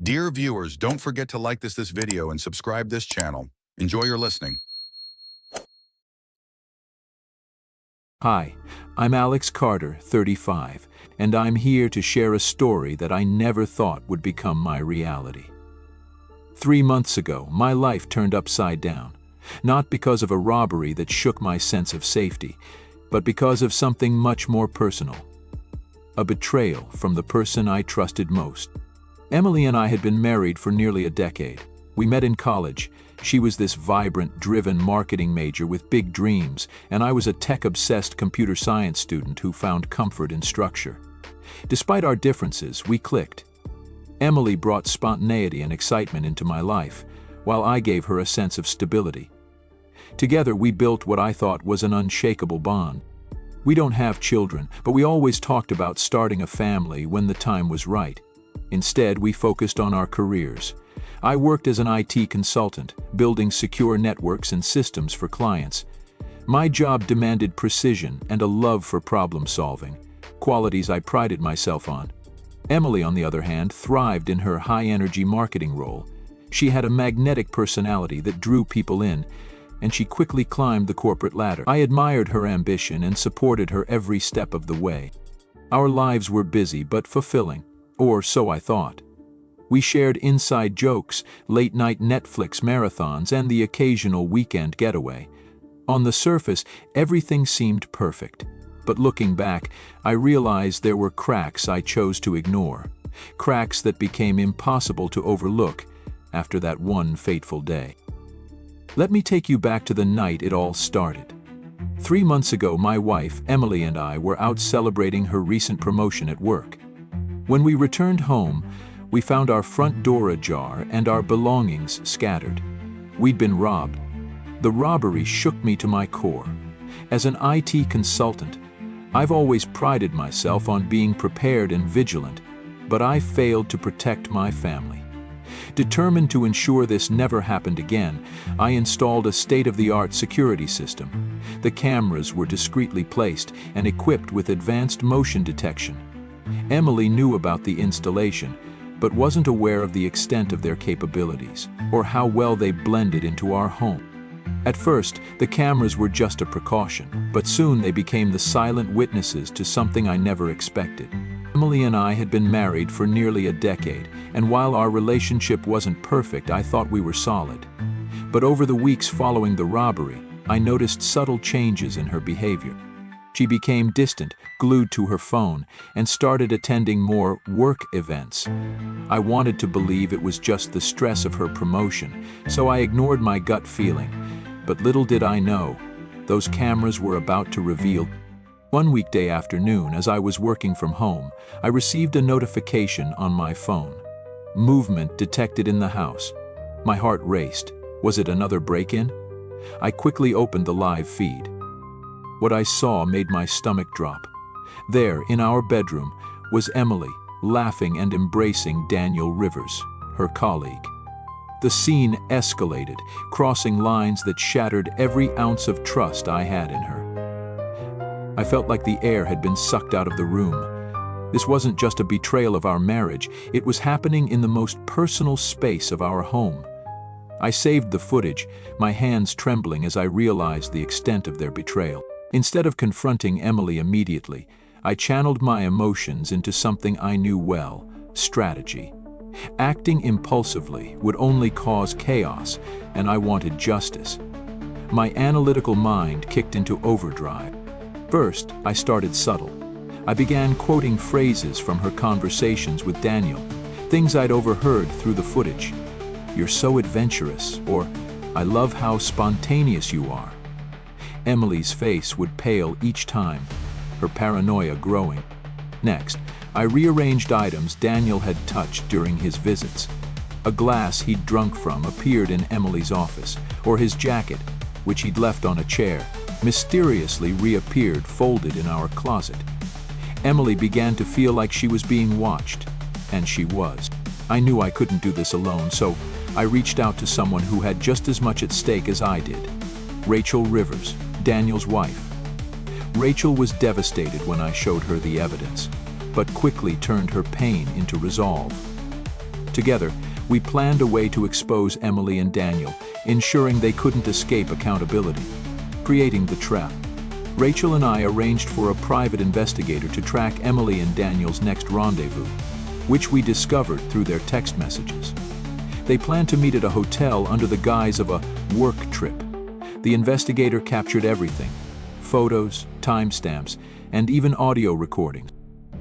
Dear viewers, don't forget to like this video and subscribe this channel. Enjoy your listening. Hi, I'm Alex Carter, 35, and I'm here to share a story that I never thought would become my reality. 3 months ago, my life turned upside down, not because of a robbery that shook my sense of safety, but because of something much more personal. A betrayal from the person I trusted most. Emily and I had been married for nearly a decade. We met in college. She was this vibrant, driven marketing major with big dreams, and I was a tech-obsessed computer science student who found comfort in structure. Despite our differences, we clicked. Emily brought spontaneity and excitement into my life, while I gave her a sense of stability. Together, we built what I thought was an unshakable bond. We don't have children, but we always talked about starting a family when the time was right. Instead, we focused on our careers. I worked as an IT consultant, building secure networks and systems for clients. My job demanded precision and a love for problem solving, qualities I prided myself on. Emily, on the other hand, thrived in her high-energy marketing role. She had a magnetic personality that drew people in, and she quickly climbed the corporate ladder. I admired her ambition and supported her every step of the way. Our lives were busy but fulfilling, or so I thought. We shared inside jokes, late-night Netflix marathons, and the occasional weekend getaway. On the surface, everything seemed perfect. But looking back, I realized there were cracks I chose to ignore. Cracks that became impossible to overlook after that one fateful day. Let me take you back to the night it all started. 3 months ago, my wife, Emily, and I were out celebrating her recent promotion at work. When we returned home, we found our front door ajar and our belongings scattered. We'd been robbed. The robbery shook me to my core. As an IT consultant, I've always prided myself on being prepared and vigilant, but I failed to protect my family. Determined to ensure this never happened again, I installed a state-of-the-art security system. The cameras were discreetly placed and equipped with advanced motion detection. Emily knew about the installation, but wasn't aware of the extent of their capabilities, or how well they blended into our home. At first, the cameras were just a precaution, but soon they became the silent witnesses to something I never expected. Emily and I had been married for nearly a decade, and while our relationship wasn't perfect, I thought we were solid. But over the weeks following the robbery, I noticed subtle changes in her behavior. She became distant, glued to her phone, and started attending more work events. I wanted to believe it was just the stress of her promotion, so I ignored my gut feeling. But little did I know, those cameras were about to reveal. One weekday afternoon, as I was working from home, I received a notification on my phone. Movement detected in the house. My heart raced. Was it another break-in? I quickly opened the live feed. What I saw made my stomach drop. There, in our bedroom, was Emily, laughing and embracing Daniel Rivers, her colleague. The scene escalated, crossing lines that shattered every ounce of trust I had in her. I felt like the air had been sucked out of the room. This wasn't just a betrayal of our marriage, it was happening in the most personal space of our home. I saved the footage, my hands trembling as I realized the extent of their betrayal. Instead of confronting Emily immediately, I channeled my emotions into something I knew well: strategy. Acting impulsively would only cause chaos, and I wanted justice. My analytical mind kicked into overdrive. First, I started subtle. I began quoting phrases from her conversations with Daniel, things I'd overheard through the footage. "You're so adventurous," or "I love how spontaneous you are." Emily's face would pale each time, her paranoia growing. Next, I rearranged items Daniel had touched during his visits. A glass he'd drunk from appeared in Emily's office, or his jacket, which he'd left on a chair, mysteriously reappeared folded in our closet. Emily began to feel like she was being watched, and she was. I knew I couldn't do this alone, so I reached out to someone who had just as much at stake as I did: Rachel Rivers, Daniel's wife. Rachel was devastated when I showed her the evidence, but quickly turned her pain into resolve. Together, we planned a way to expose Emily and Daniel, ensuring they couldn't escape accountability. Creating the trap. Rachel and I arranged for a private investigator to track Emily and Daniel's next rendezvous, which we discovered through their text messages. They planned to meet at a hotel under the guise of a work trip. The investigator captured everything: photos, timestamps, and even audio recordings.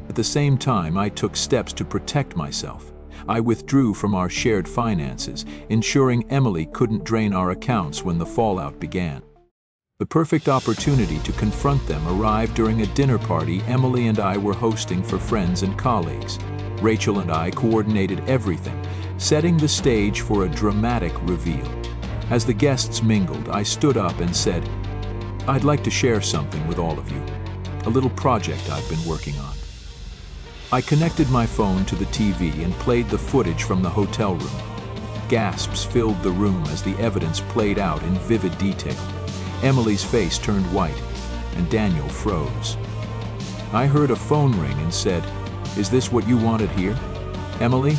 At the same time, I took steps to protect myself. I withdrew from our shared finances, ensuring Emily couldn't drain our accounts when the fallout began. The perfect opportunity to confront them arrived during a dinner party Emily and I were hosting for friends and colleagues. Rachel and I coordinated everything, setting the stage for a dramatic reveal. As the guests mingled, I stood up and said, "I'd like to share something with all of you. A little project I've been working on." I connected my phone to the TV and played the footage from the hotel room. Gasps filled the room as the evidence played out in vivid detail. Emily's face turned white, and Daniel froze. I heard a phone ring and said, "Is this what you wanted here?" "Emily,"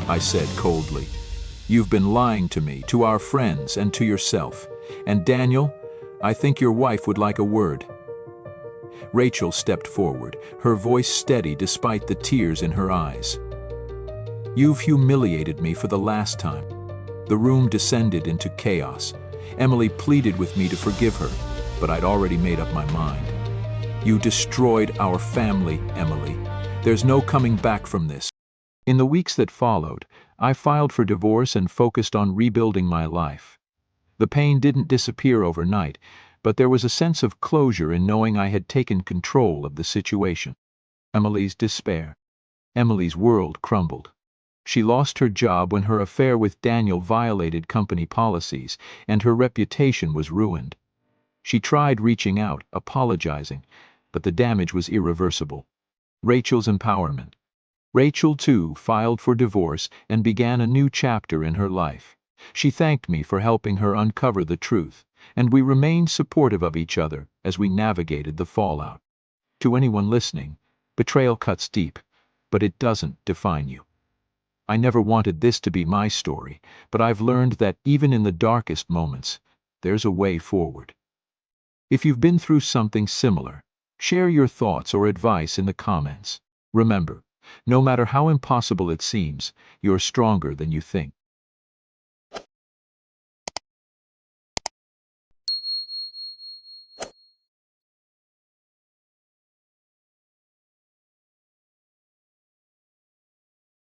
I said coldly, "you've been lying to me, to our friends, and to yourself. And Daniel, I think your wife would like a word." Rachel stepped forward, her voice steady despite the tears in her eyes. "You've humiliated me for the last time." The room descended into chaos. Emily pleaded with me to forgive her, but I'd already made up my mind. "You destroyed our family, Emily. There's no coming back from this." In the weeks that followed, I filed for divorce and focused on rebuilding my life. The pain didn't disappear overnight, but there was a sense of closure in knowing I had taken control of the situation. Emily's despair. Emily's world crumbled. She lost her job when her affair with Daniel violated company policies, and her reputation was ruined. She tried reaching out, apologizing, but the damage was irreversible. Rachel's empowerment. Rachel, too, filed for divorce and began a new chapter in her life. She thanked me for helping her uncover the truth, and we remained supportive of each other as we navigated the fallout. To anyone listening, betrayal cuts deep, but it doesn't define you. I never wanted this to be my story, but I've learned that even in the darkest moments, there's a way forward. If you've been through something similar, share your thoughts or advice in the comments. Remember, no matter how impossible it seems, you're stronger than you think.